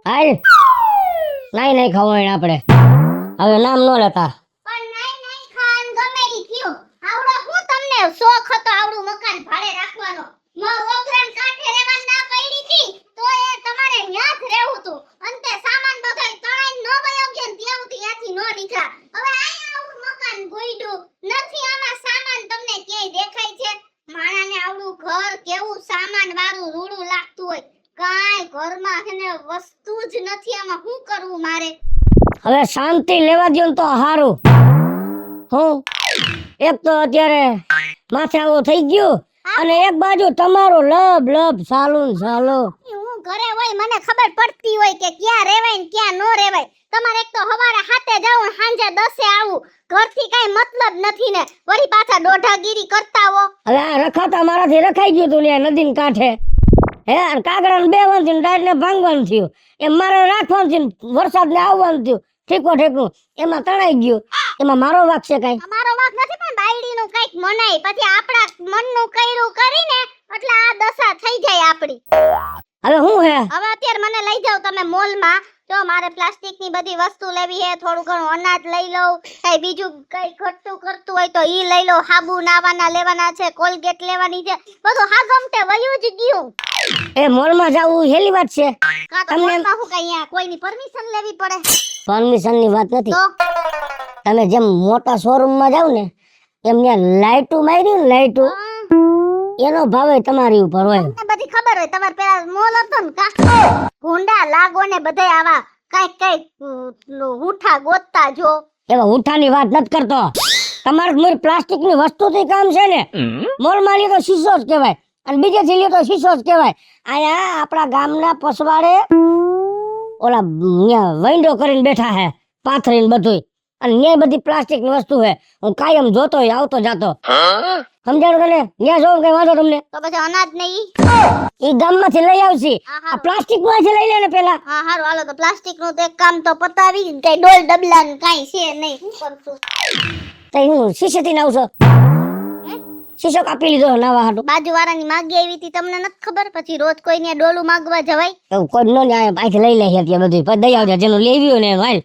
હાલ નહીં નહીં ખવાય આપણે હવે નામ ન લેતા. પણ નહીં ખાન ગમે ઈ થયું. આવડો હું તમને શોખ હતો આવડું મકાન ભાડે રાખવાનો. ઓગરણ કાંઠે રહેવા ના પડી હતી તો એ તમારે ન્યા જ રહેવું હતું. અંતે સામાન બગાઈ તણાઈ નો વયો ગયો ને ત્યાં ત્યાંથી નો નીકળ્યા. હવે આયા આવડું મકાન ગોઈડું નથી. આમાં સામાન તમને ક્યાંય દેખાય છે? માણાને આવડું ઘર કેવું સામાન વાળું રૂડું લાગતું હોય. કાંઈ ઘરમાં હે ને વસ્તુ જ નથી. આમાં શું કરવું મારે? હવે શાંતિ લેવા દ્યો ને તો હારું. હું એક તો અત્યારે માથે આવું થઈ ગયું અને એક બાજુ તમારો લબ લબ સાલું સાલો. હું ઘરે હોય મને ખબર પડતી હોય કે ક્યાં રહેવાય ને ક્યાં નો રહેવાય. તમારે એક તો સવારે 7 જાવું સાંજે 10 આવું. ઘરથી કાઈ મતલબ નથી ને વળી પાછા દોઢાગીરી કરતા હો. હવે આ રખાતા મારાથી રખાઈ ગયું તું ને નદીને કાંઠે. હે કાગડા ને બેવાનું થયું ડાળ ને ભાંગવાનું થયું. એમ મારે રાખવાનું થયું વરસાદ ને આવવાનું થયું. ઠીકો ઠેકું એમાં તણાઈ ગયું. એમાં મારો વાક છે કઈ? અમારો વાક નથી પણ બાયડીનું કઈક મનાય. પછી આપણા મનનું કઈરું કરીને એટલે આ દશા થઈ જાય આપડી. હવે હું હે હવે અત્યારે મને લઈ જાવ તમે મોલમાં. જો મારે પ્લાસ્ટિકની બધી વસ્તુ લેવી હે. થોડું ઘણું અનાજ લઈ લઉં. કઈ બીજું કઈ ઘટતું કરતું હોય તો ઈ લઈ લઉં. સાબુ નાવાના લેવાના છે. કોલગેટ લેવાની છે. બધું હાગમટે વયું જ ગયું. એ મોલમાં જાવું હેલી વાત છે. કા તો મોલમાં હું કઈ અહીંયા કોઈની પરમિશન લેવી પડે? પરમિશન ની વાત નથી. તો તમે જેમ મોટા શોરૂમ માં જાવ ને એમ ત્યાં લાઈટું મારી ને લાઈટું એનો ભાવ તમારી ઉપર હોય. તમને બધી ખબર હોય. તમારે પેલા મોલ હતો ને કા ભૂંડા લાગો ને બધાય આવા કઈક ઉઠા ગોતતા જો. એવા ઉઠાની વાત નથી કરતો. તમારે મોર પ્લાસ્ટિક ની વસ્તુ થી કામ છે ને. મોલ માં લ્યો તો શીશો જ કહેવાય અને બીજેથી લ્યો તો શીશો જ કહેવાય. આયા આપણા ગામના પસવાડે ઓલા વિન્ડો કરીને બેઠા હે પાથરીને બધું અને ન્યાય બધી પ્લાસ્ટિક ની વસ્તુ હે. હું કાયમ જોતો હોય આવતો જાતો. સમજાણું તને? ન્યા જોઉં કઈ વાંધો તમને? તો પછી અનાજ ને ઈ ગામમાંથી લઈ આવશી. આ પ્લાસ્ટિક માંથી લઈ લે ને પેલા. હા હારું હાલો તો પ્લાસ્ટિક નું તો એક કામ તો પતાવી. કઈ ડોલ ડબલા ને કઈ છે નહીં. શું કરશું? તઈ હું શીશેથી નાવ છો. શીશો કાપી લીધો નાવા હાટુ. બાજુ વાળાની માગી આવી હતી તમને નથી ખબર? પછી રોજ કોઈને ડોલું માંગવા જવાય? એવું કોઈ નો ન્યાય અહીંથી લઈ લે છે ત્યાં બધું. પછી દઈ આવજે જેનું લેવી હોય ને એનું હાલ.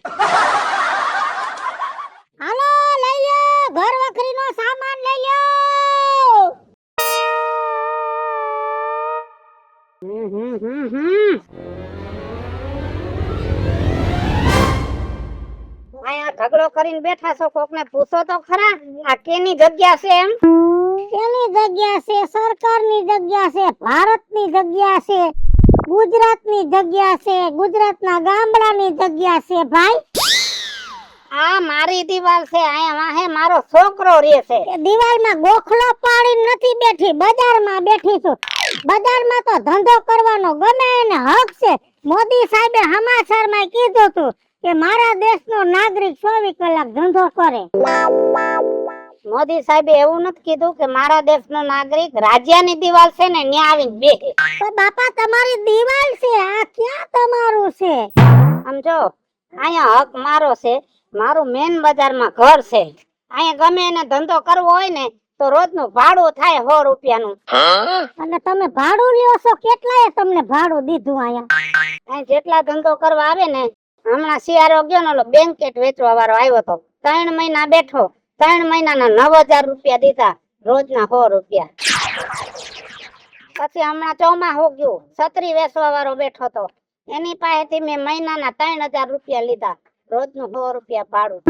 હાલો લઈ લ્યો. ઘર વખરીનો સામાન લઈ લ્યો. આયા ઝઘડો કરીને બેઠા છો. કોકને પૂછો તો ખરા આ કેની જગ્યા છે એમ? કેની જગ્યા છે? સરકારની જગ્યા છે. ભારતની જગ્યા છે. ગુજરાતની જગ્યા છે. ગુજરાતના ગામડાની જગ્યા છે ભાઈ. આ મારી દીવાલ છે. આયા વાહે મારો છોકરો રહે છે. એ દિવાલમાં ગોખલો પાડીને નથી બેઠી. બજારમાં બેઠી છું. બજારમાં તો ધંધો કરવાનો ગમે એને હક છે. મોદી સાહેબે સમાચારમાં કીધું હતું કે મારા દેશનો નાગરિક 24 કલાક ધંધો કરે. મોદી સાહેબે એવું નથી કીધું કે મારા દેશનો નાગરિક રાજ્યની દીવાલ છે ને ન્યા આવીને બેહે. તો બાપા તમારી દિવાલ છે. આ ક્યાં તમારું છે? સમજો આયા હક મારો છે. મારું મેન બજારમાં ઘર છે. આયા ગમે એને ધંધો કરવો હોય ને તો રોજનું ભાડું થાય 100 રૂપિયાનું. અને તમે ભાડું લ્યો છો? કેટલાએ તમને ભાડું દીધું? અહીં જેટલા ધંધો કરવા આવે ને હમણાં શિયાળો ગયો ને ઓલો બેન્કેટ વેચવા વાળો આવ્યો તો 3 મહિના બેઠો. 3 મહિનાના 9000 રૂપિયા દીધા. રોજના 100 રૂપિયા. પછી હમણાં ચોમાસું ગયું છત્રી વેચવા વાળો બેઠો તો એની પાસેથી મેં મહિનાના 3000 રૂપિયા લીધા. રોજનું 100 રૂપિયા ભાડું.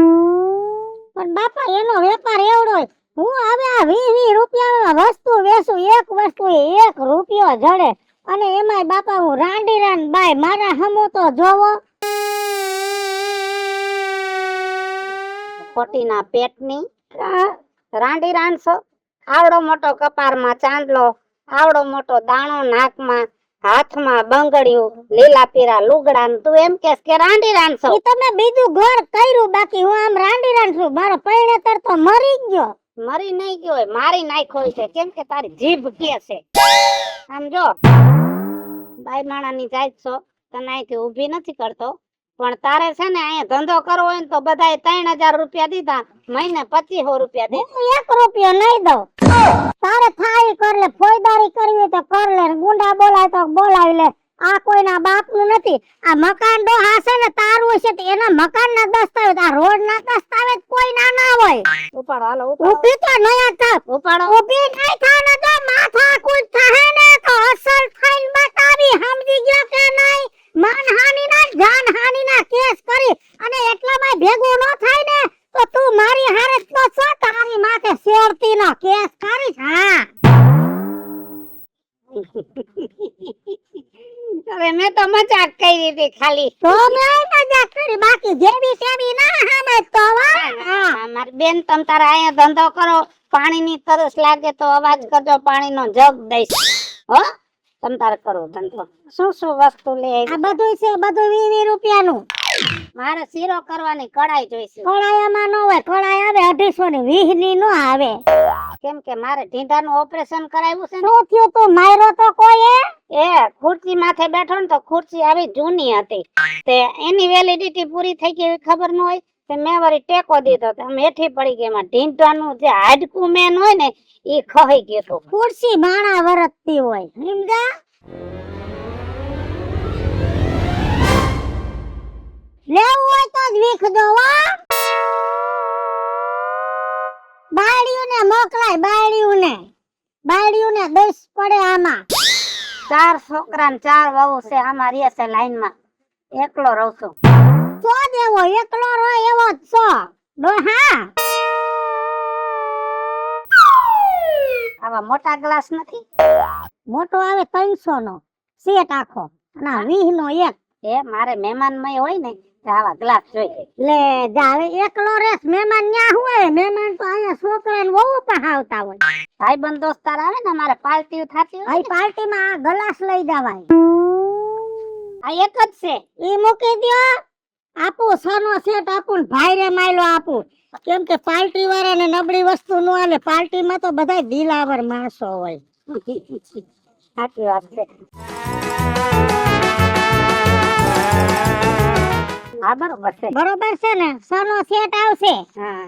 પણ બાપા એનો વેપાર એવડો હોય. હું હવે આ 20 રૂપિયામાં વસ્તુ વેચું. એક વસ્તુ 1 રૂપિયો જડે. અને એમાંય બાપા હું રાંડી રાન બાય મારા હમો તો જોવો. ખોટીના પેટની રાંડી રાંધશો. આવડો મોટો કપારમાં ચાંદલો, આવડો મોટો દાણો નાકમાં, હાથમાં બંગડિયું, લીલા પીરા લુગડા. તું એમ કેસ કે રાંડી રાંધશો? ઈ તમે બીજું ઘર કર્યું. બાકી હું આમ રાંડી રાંધું. મારો પૈણેતર તો મરી ગયો. મરી નહીં ગયો હોય, મારી નાખ્યો છે. કેમ કે તારી જીભ કે છે. સમજો બાઈ માણાની જાત છો. તને અહીંથી ઊભી નથી કરતો. પણ તારે છે ને અહીંયા ધંધો કરવો હોય ને તો બધાએ 3000 રૂપિયા દીધા. મહિને 2500 રૂપિયા દે. 1 રૂપિયો નહીં દઉં. તારે થાય કર લે. ફોજદારી કરવી તો કર લે. ગુંડા બોલાય તો બોલાવી લે. આ કોઈના બાપનું નથી. આ મકાન ડોહા છે ને તારું છે, તો એના મકાનના દસ્તાવેજ, આ રોડના દસ્તાવેજ કોઈના ના હોય. ઉપાડો હાલો ઉપાડો ઊભી તો નયા થાપ. ઉપાડો ઊભી નહીં થાવ ને તો માથા કૂટ થાહે ને તો અસલ ફાઇલ બતાવી, સમજી ગયો કે નહીં? માનહાનિના જાનહાનિના કેસ કરી અને એટલામાં ભેગું ન થાય ને તો તું મારી હારે તો છો, તારી માથે શેરતીનો કેસ કરીશ. હા હવે મેં તો મજાક કરી હતી ખાલી. તો મેં મજાક કરી, બાકી જેવી તેવી ના સમજ તો હા. હા, મારી બેન તમ તારા અહીંયા ધંધો કરો, પાણીની તરસ લાગે તો અવાજ કરજો, પાણીનો જગ દઈશ હો. તમ તારે કરો ધંધો. શું શું વસ્તુ લે આવી? આ બધું છે, બધું 20 રૂપિયાનું. મારે શીરો કરવાની કડાઈ જોઈશે. કડાયામાં ન હોય, કડાઈ આવે 220 ની નો આવે. કેમ કે મારે ઢીંઢાનું ઓપરેશન કરાવ્યું છે ને. શું થયું તું માર્યો તો કોઈએ? એ ખુરશી માથે બેઠો ને તો ખુરશી આવી જૂની હતી, તે એની વેલિડિટી પૂરી થઈ ગઈ એવી ખબર ન હોય, તે મેં વળી ટેકો દીધો તો આમ હેઠી પડી ગઈ. એમાં ઢીંઢાનું જે હાડકું મેન હોય ને ઈ ખવાઈ ગયું હતું. ખુરશી માણા વરતતી હોય, સમજા? લેવું હોય તો જ વીખજો હો. બાયડીઓને મોકલાય, બાયડીઓને દસ પડે આમાં. 4 છોકરા ને 4 વહુ છે. આમાં રહે છે લાઈનમાં, એકલો રહું છું. સો દેવો, એકલો રો એવો જ છો ડોહા. આવા મોટા ગ્લાસ નથી? મોટો આવે 300 નો સેટ આખો, ના 20 નો એક. એ મારે મહેમાનમય હોય ને તો આવા ગ્લાસ જોઈએ. લે જાવે એકલો રેસ, મહેમાન ન્યા હોય? મહેમાન તો અહીંયા છોકરાને બહુ પહાવતા હોય. ભાઈબંધ દોસ્તાર આવે ને મારે પાર્ટી થાતી હોય આ પાર્ટીમાં આ ગ્લાસ લઈ જવાય. આ એક જ છે. ઈ મૂકી દ્યો, આપું સનો સેટ આપું ને ભાઈરે માયલો આપું. કેમ કે પાર્ટી વાળાને નબળી વસ્તુ ન આલે, પાર્ટીમાં તો બધાય દિલાવર માણસો હોય. સાચી વાત છે. હા બરોબર છે. બરોબર છે ને? સનો સેટ આવશે હા.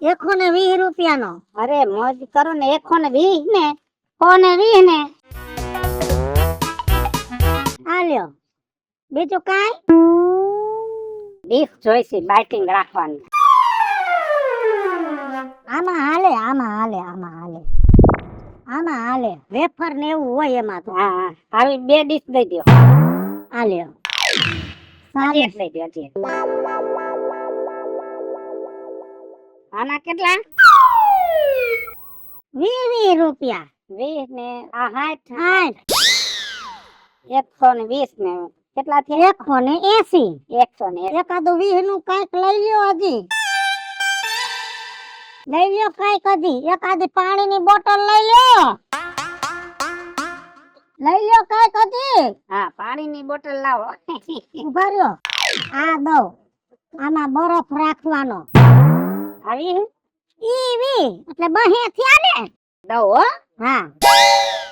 120 રૂપિયાનો. અરે મોજ કરો ને. 120 ને 120 ને. આ લ્યો. બીજું કાઈ? ડીશ જોઈશે બાઇટિંગ રાખવાની. આમાં હાલે વેફર ને એવું હોય એમાં તો. હા હા, આવી 2 ડીશ દઈ દો. આ લ્યો. સારી દઈ દો. હજી આના કેટલા? 20 રૂપિયા. 20 ને આ 60. 60. 120 ને કેટલા થયા? 180. 180. એકાદું 20 નું કાંઈક લઈ લ્યો હજી. લઈ લ્યો કાંઈક હજી. એકાદી પાણીની બોટલ લઈ લ્યો. લઈ લ્યો કાંઈક હજી. હા, પાણીની બોટલ લાવો. ઉભા રહ્યો. આ દઉં. આમાં બરફ રાખવાનો. આવી ઈ એટલે બહે થયા ને. દઉં હો. હા.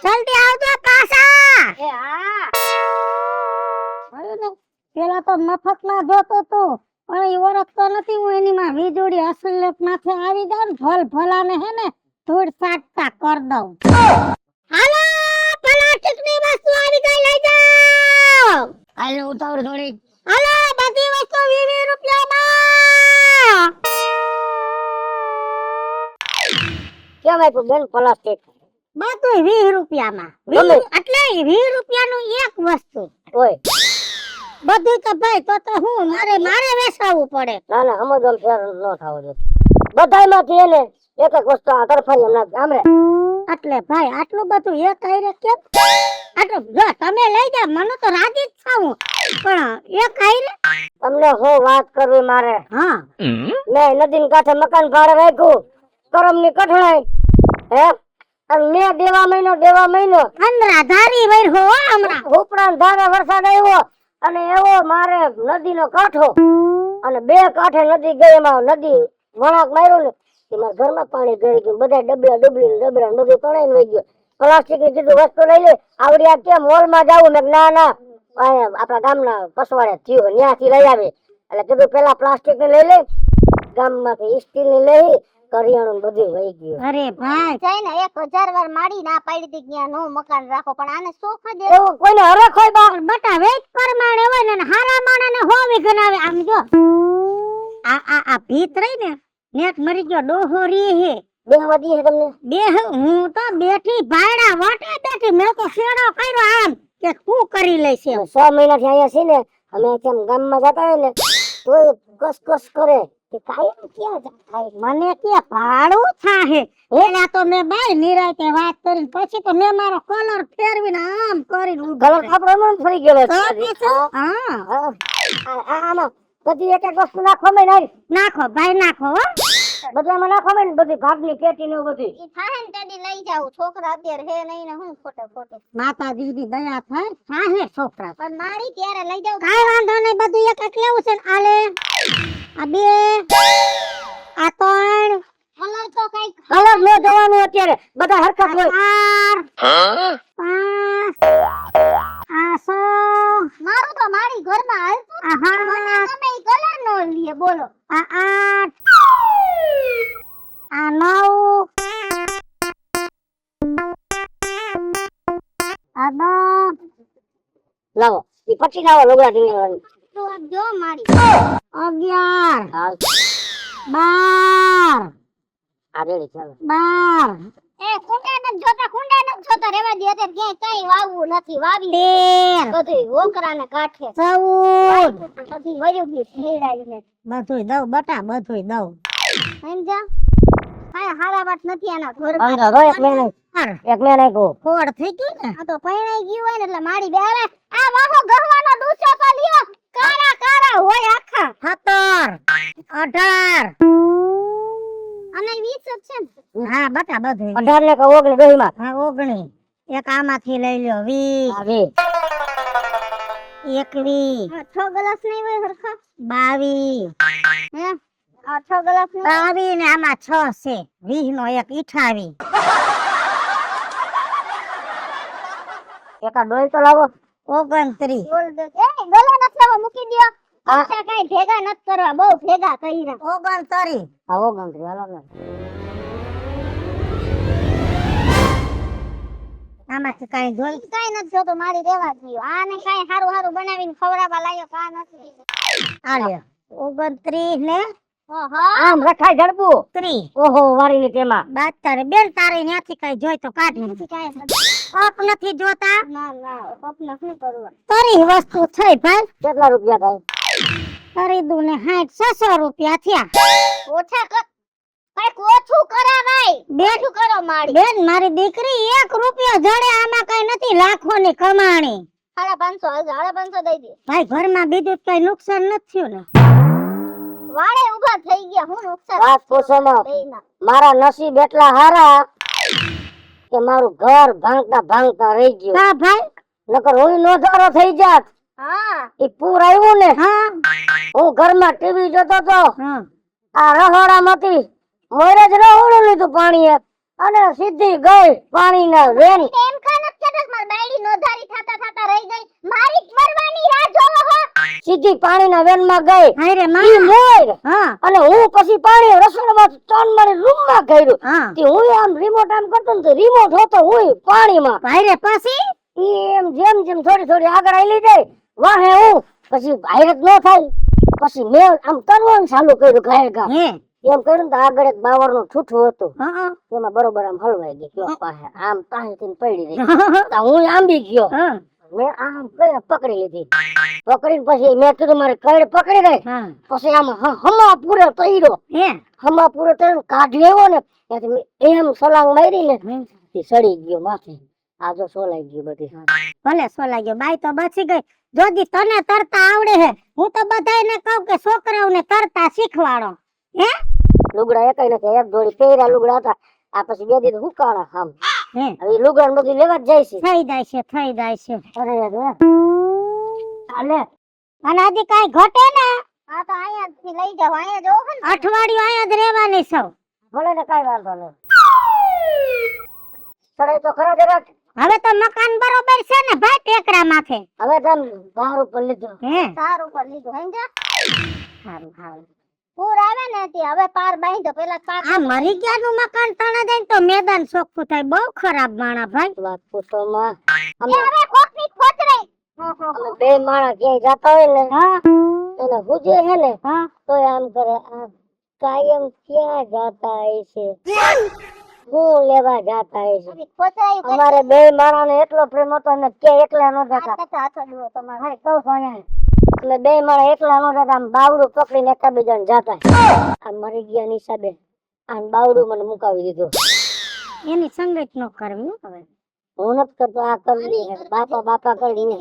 જલ્દી આવજો પાછા. એ હા. પેલા તો મફતમાં જોતો તો, પણ ઈ ઓળખતો નથી હું એની માં વીજળી અસલિયત માથે આવી જાય ને ભલ ભલાને હે ને ધૂળ સાટતા કર દઉં. હાલો પ્લાસ્ટિકની વસ્તુ આવી ગઈ લઈ જાઓ. હાલો ઉતાવળ થોડી. હાલો બધી વસ્તુ 20 રૂપિયામાં. કેમ આપ્યું બેન પ્લાસ્ટિક? બધું 20 રૂપિયામાં. ગમે. એટલે 20 રૂપિયાનું એક વસ્તુ. ઓય બધું તો ભાઈ તો હું મારે વેચાવવું પડે. ના ના સમજમ ફેર ન થાવ જો. બધાયમાંથી એને એક એક વસ્તુ આ તરફાઈ એમ નાખ આમરે. એટલે ભાઈ આટલું બધું એક આયરે કેમ? આટલું જો તમે લઈ જાવ મને તો રાજી જ થાવું, પણ એક આયરે. તમને હું વાત કરવી મારે. હા મેં નદીની કાંઠે મકાન ભાડે રાખ્યું, કરમની કઠણાઈ હે, અને મેં દેવા મહિનો અંદરા ધારી વરહો હમણાં. ઉપરાંત ધારે વરસાદ આવ્યો અને એવો મારે નદીનો કાંઠો અને 2 કાંઠે નદી ગઈ, એમાં નદી વળાંક માર્યો ને એમાં ઘરમાં પાણી ગળી ગયું, બધા ડબલા બધું તણાઈને વહી ગયું. પ્લાસ્ટિક ની કીધું વસ્તુ લઈ લે, આવડી આ કેમ મોલમાં જાવું? મેં ના આપણા ગામના પસવાડે થયું ત્યાંથી લઈ આવે. એટલે કીધું પેલા પ્લાસ્ટિક ની લઈ લે, ગામમાંથી સ્ટીલ ની લઈ કરિયાણું બધું વહી ગયું. અરે ભાઈ જઈને 1000 વાર માડી ના પાડી હતી કે ત્યાં નો મકાન રાખો પણ આને શોખ જ એવું કોઈને હરખ હોય બા? બટા વેચ પ્રમાણે હોય ને હારા માણાને હોવી ગણાવે. આમ જો આ ભીત રહી ને નેટ મરી ગયો ડોહો રી હે બેહવા દીએ તમને? બે હું તો બેઠી ભાડા વાટે બેઠી મેં તો શેડો કર્યો આમ કે તું કરી લઈશ એમ. 6 મહિનાથી અહીંયા છે ને અમે કેમ ગામમાં જતા હોય ને તોય કસ કરે કે કાયમ ક્યાં જાય. મને કે ભાડું થાહે એલા તો મેં બાઈ નિરાતે વાત કરીને પછી તો મેં મારો કલર ફેરવીને આમ કરીને ઊભી કલર રહી. આપણો મન ફરી ગયેલો તો છે. પછી, હા આમાં બધી એક વસ્તુ નાખવા માં નારી નાખો ભાઈ નાખો હો. બધામાં નાખવા માં બધી ભાગની પેટી ને એવું બધું. ઈ થાય ને તેદી લઈ જાવ છોકરા અત્યારે હે નહીં ને હું ખોટે માતાજી ની દયા થાય થાહે છોકરા. પણ મારી ત્યારે લઈ જાવ કાઈ વાંધો નહીં બધું એક એક લેવું છે ને આલે આ બે આ ત્રણ કલર તો કઈક કલર નો જવાનું અત્યારે બધા હરખા હોય. ચાર પાંચ આ છ મારું તો મારી ઘરમાં હાલતું આ મને સાત ગમે ઈ કલર નો લીએ બોલો આ આઠ આ નવ આ દસ લાવો ઈ પછી લાવો લુગડા ઢીંગળવાની. તો આપ જો મારી 11 હાલ 12 આ રેડી ચાલો. 12 એ કુંડા ન જોતા રેવા દે અત્યારે ક્યાંય કઈ વાવવું નથી વાવી 13 બધું ઓકરાને કાઠે 14 બધી વયું ગઈ ફેરાઈને બધુંય દઉં બટા બધુંય દઉં સમજા હા હારા વાત નથી આના ઘર અંદર હોય એક મેં નાખ્યું. ફોડ થઈ ગઈ ને આ તો પરણાઈ ગયું હોય ને એટલે મારી બે હવે આ વાહો ગહવાનો ડૂચો તો લ્યો કાળા કાળા હોય આખા 17 18 અને 20 જ છે ને હા બટા બધુંય 18 ને કે 19 દોહીમાં. હા 19 એક આમાંથી લઈ લ્યો 20 આવી 21 આ 6 ગ્લાસ નહીં હોય હરખા 22 હે આ 6 ગ્લાસ નહીં 22 ને આમાં 6 છે 20 નો એક 28 એકા ડોલ તો લાવો. 29 બોલ દે એ ગલા નથી લાવો મૂકી દ્યો પૈસા કાઈ ભેગા નથી કરવા બહુ ભેગા કર્યા 29 આવો ગંત્રી હાલો ને. આમાંથી કઈ જોઈ કાઈ નથી જોતો મારી રેવા દયો આને કાઈ હારું હારું બનાવીને ખવડાવવા લાયો કા નથી આલ્યો 29 ને ઓહો આમ રખાય ઝડપું. 30 ઓહો વારીની તેમાં 72 બેન તારે ત્યાંથી કઈ જોઈ તો કાઢ નથી કાઈ નથી. ઓપ નથી જોતા ના ના સપના શું કરવા તરી વસ્તુ થઈ ભાઈ કેટલા રૂપિયા થાય? ખરીદું ને 60 600 રૂપિયા થયા ઓછા કર કઈક ઓછું કરાવાય બેન ઓછું કરો મારી બેન મારી દીકરી 1 રૂપિયો જડે આમાં કઈ નથી લાખોની કમાણી 550 દઈ દે ભાઈ ઘરમાં બીજું કઈ નુકસાન નથી થયું ને વાળે ઊભા થઈ ગયા હું નુકસાન વાત પૂછોમાં બેયના. મારા નસીબ એટલા હારા કે મારું ઘર ભાંગતા રહી ગયું. કા ભાઈ નકર હું નોધારો થઈ જાત. હા ઈ પૂર આવ્યું ને હા હું ઘરમાં ટીવી જોતો તો હા આ રહોડામાંથી મોરે જ રહોડું લીધું પાણીએ અને સીધી ગઈ પાણીના વેન. એમ કા નથી કહેતા કે મારી બાયડી નોધારી થાતા રહી ગઈ મારી મરવાની રાહ જોવો હો સીધી પાણીના વેનમાં ગઈ. હાય રે ઈ માં મોર હા અને હું પછી પાણી રસોડામાં ટન મારી રૂમમાં કર્યું. હા તે હું આમ રિમોટ આમ કરતો ને તો રિમોટ હોતો હું પાણીમાં. ભાઈ રે પછી ઈ એમ જેમ થોડી આગળ આલી જાય વાહે હું પછી હાયરત ન થાય. પછી મેં આમ કરવાનું ચાલુ કર્યું ઘાયગા. હે એમ કર્યું તો આગળ એક બાવરનું ઠૂઠું હતું હા એમાં બરોબર આમ હલવાઈ ગઈ કયો પાસે આમ પાસેથી પડી ગઈ. તો હું આંબી ગયો. હા મેં આમ કરીને પકડી લીધી. પકડીને પછી મેં કીધું મારે કઈ પકડી ગઈ. હા પછી આમ હમા પૂરે તૈરો હે હમા પૂરે તૈરો કાઢી આવ્યો ને ત્યાંથી મેં એમ સલાંગ મારી ને તે સડી ગયો માથે. આ જો સોલાઈ ગયું બધી. ભલે સોલા ગયો બાઈ તો બચી ગઈ જોજી તને તરતા આવડે હે હું તો બધાયને કહું કે છોકરાઓને તરતા શીખવાડો હે લુગડા એકાઈ નથી એક જોડી પહેર્યા લુગડા હતા આ પછી બે દી હુકાણા આમ. હે હવે ઈ લુગડા ને બધું લેવા જ જાય છે. થઈ જાય છે અરે અરે હાલે અને હજી કઈ ઘટે ને આ તો અહીંયાથી લઈ જાવ અહીંયા જોવો ને અઠવાડિયું અહીંયા જ રહેવાની સૌ ભલે ને કઈ વાંધો નહીં. સડાઈ તો ખરા જરાક. હવે તો મકાન બરોબર છે ને ભાઈ ટેકરા માથે હવે તમ બહાર ઉપર લીધો. હે સારું પર લીધું સમજા સારું સારું પૂર આવે ને તે હવે પાર બાંધો પેલા પાર આ મરી ગયાનું મકાન તણે દઈને તો મેદાન ચોખ્ખું થાય. બહુ ખરાબ માણા ભાઈ. વાત પૂછો માં. એ હવે કોકની ખોતરે અમે બે માણસ ક્યાંય જાતા હોય ને હા એને હુજે હે ને હા તો આમ કરે આ કાયમ ક્યાં જાતા હશે, શું લેવા જાતા હશે. ખોતરાયું અમારે બે માણસને એટલો પ્રેમ હતો ને કે એકલા ન જતા. હાથો દુઓ તમારે હા કહું છું અહીંયા અમે બે માણસ એકલા ન જતા. આમ બાવડું પકડીને એકબીજાને જાતા. આ મરી ગયા હિસાબે આમ બાવડું મને મુકાવી દીધું. એની સંગત ન કરવી હો હવે. હું નથી કરતો, આ કરવી છે. બાપા બાપા કરીને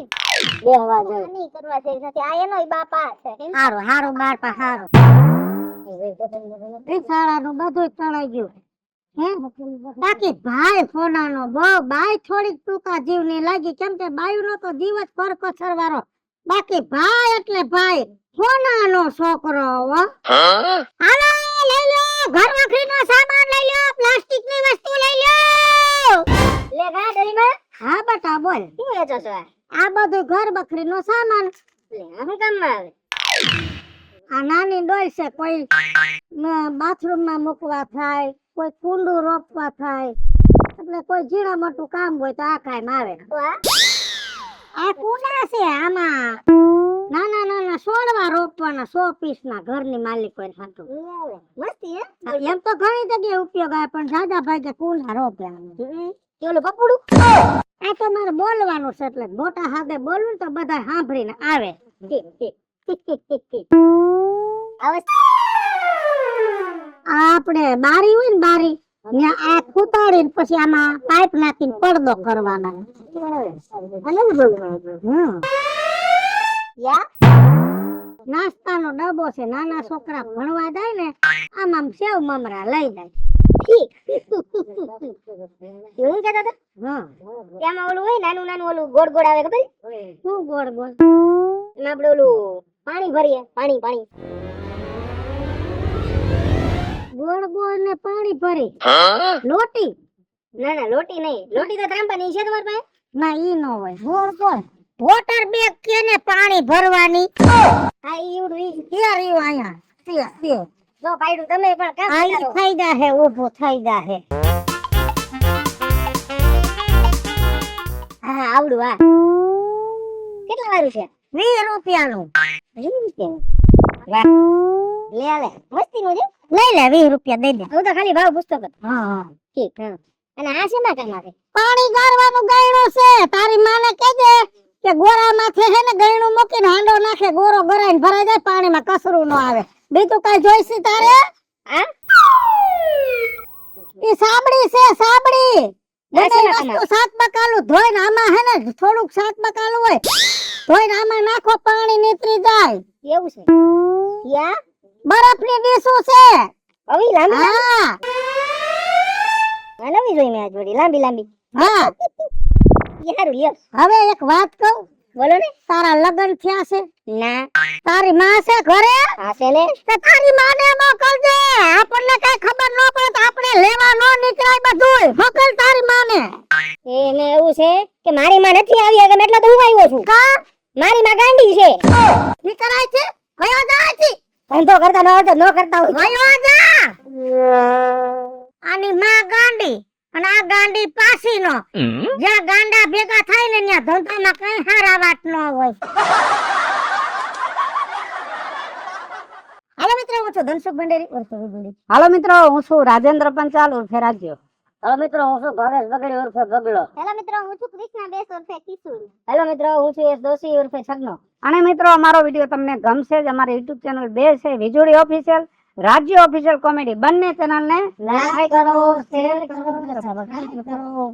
બેહવા જાય. નહીં કરવા જેવી નથી આ એનોય બાપા છે હારું હારું બાપા હારું. એ શાળાનું બધું તણાઈ ગયું હે. બાકી ભાઈ ફોનાનો બહુ બાઈ થોડીક ટૂંકા જીવની લાગી, કેમ કે બાયુનો તો જીવ જ કરકસર વાળો. બાકી ભાઈ એટલે ભાઈ ફોનાનો છોકરો હો. હાલો લઈ લો, ઘર વખરીનો સામાન લઈ લો, પ્લાસ્ટિકની વસ્તુ લઈ લો. લે ગાડીમાં હા બટા બોલ. શું વેચો છો આ બધું ઘર બકરીનો સામાન. લે આમ કામમાં આવે આ નાની ડોલ છે, કોઈ બાથરૂમમાં મૂકવા થાય, કોઈ કુંડું રોપવા થાય, એટલે કોઈ ઝીણા મોટું કામ હોય તો આ કામ આવે. તો આ કુંડા છે, આમાં નાના નાના છોડવા રોપવાના 100 પીસના ઘરની માલિકોને હાટુ. મસ્તી હે એમ તો ઘણી જગ્યાએ ઉપયોગ આવે, પણ દાદા ભાઈ કુંડા રોપે આમાં. કેલું પકડું આ તો મારે બોલવાનું છે, એટલે મોટા હાથે બોલવું ને તો બધા સાંભળીને આવે. હવે આપણે બારી હોય ને બારી ત્યાં આ ખૂતાડીને પછી આમાં પાઇપ નાખીને પડદો કરવાનો. હમ. યા નાસ્તાનો ડબ્બો છે, નાના છોકરા ભણવા જાય ને આમ સેવ મમરા લઈ જાય. એવું કહેતા હતા હા ત્યાંમાં ઓલું હોય નાનું નાનું ઓલું ગોળ ગોળ આવે ખબર શું ગોળ ગોળ એમાં આપણે ઓલું પાણી ભરીએ પાણી પાણી ગોળ ગોળ ને પાણી ભરી લોટી. ના ના લોટી નહીં લોટી તો ત્રાંબાની છે તમારી પાસે ના ઈ નો હોય. ગોળ ગોળ વોટર બેગ કે ને પાણી ભરવાની. હા ઈ ઉડું ઈ કે રહ્યું અહીંયા તે જો પાડ્યું તમે પણ કામ આ કરો થઈ જાહે, ઊભો થઈ જાહે. હા આવડું હા કેટલા વારું છે 20 રૂપિયાનું. વાહ લે લે મસ્તી નું છે લઈ લે 20 રૂપિયા દઈ દે. હું તો ખાલી ભાવ પૂછતો હતો હા હા. ઠીક હા અને આ શેમાં કામ આવે પાણી ગાળવાનું ગયણું છે. તારી માને કહેજે કે ગોરા માથે હે ને ગયણું મૂકીને હાંડો નાખે, ગોરો ગરાઈને ભરાઈ જાય, પાણીમાં કસરું ન આવે. બીજું કઈ જોઈશે તારે? હા ઈ સાબડી છે, સાબડી. આ બધી શેમાં કામ વસ્તુ શાક બકાલું ધોઈને આમાં હે ને થોડુંક શાક બકાલું હોય ધોઈને આમાં નાખો, પાણી નીતરી જાય. એવું છે યા બરફની ડીશું છે. આવી લાંબી હા આ નવી જોઈ મેં આજ વળી લાંબી લાંબી હા. યાર લ્યો હવે એક વાત કહું, બોલો ને તારા લગ્ન થયા છે? ના તારી માં છે ઘરે? આ છે ને તો તારી માને મોકલજે. આપણને કઈ ખબર ન પડે તો આપણે લેવા ન નીકળાય બધુંય. મોકલ તારી માને. એને એવું છે કે મારી માં નથી આવી આગળ એટલે તો હું આવ્યો છું કા મારી માં ગાંડી છે નીકળાય છે? કયો જાય છે? ધંધો કરતા ન આવડતો ન કરતા હોય કયો જા? આની માં ગાંડી અને આ ગાંડી પાસીનો. જ્યાં ગાંડા ભેગા થાય ને ત્યાં ધંધામાં કઈ હારા વાત ન હોય. હાલો મિત્રો, હું છું ધનસુખ ભંડેરી ઉર્ફે વિજળી. હાલો મિત્રો, હું છું રાજેન્દ્ર પંચાલ ઉર્ફે રાજ્યો. હાલો મિત્રો, હું છું ભાવેશ બગડી ઉર્ફે બગડો. હેલો મિત્રો હું છું કૃષ્ણા બેસ ઉર્ફે કિશોર હેલો મિત્રો, હું છું એસ દોશી ઉર્ફે છગનો. અને મિત્રો, અમારો વિડીયો તમને ગમશે જ. અમારી યુટ્યુબ ચેનલ 2 છે, વીજળી ઓફિશિયલ, રાજ્ય ઓફિશિયલ કોમેડી. બંને ચેનલ ને લાઈક કરો, શેર કરો, સબસ્ક્રાઇબ કરો.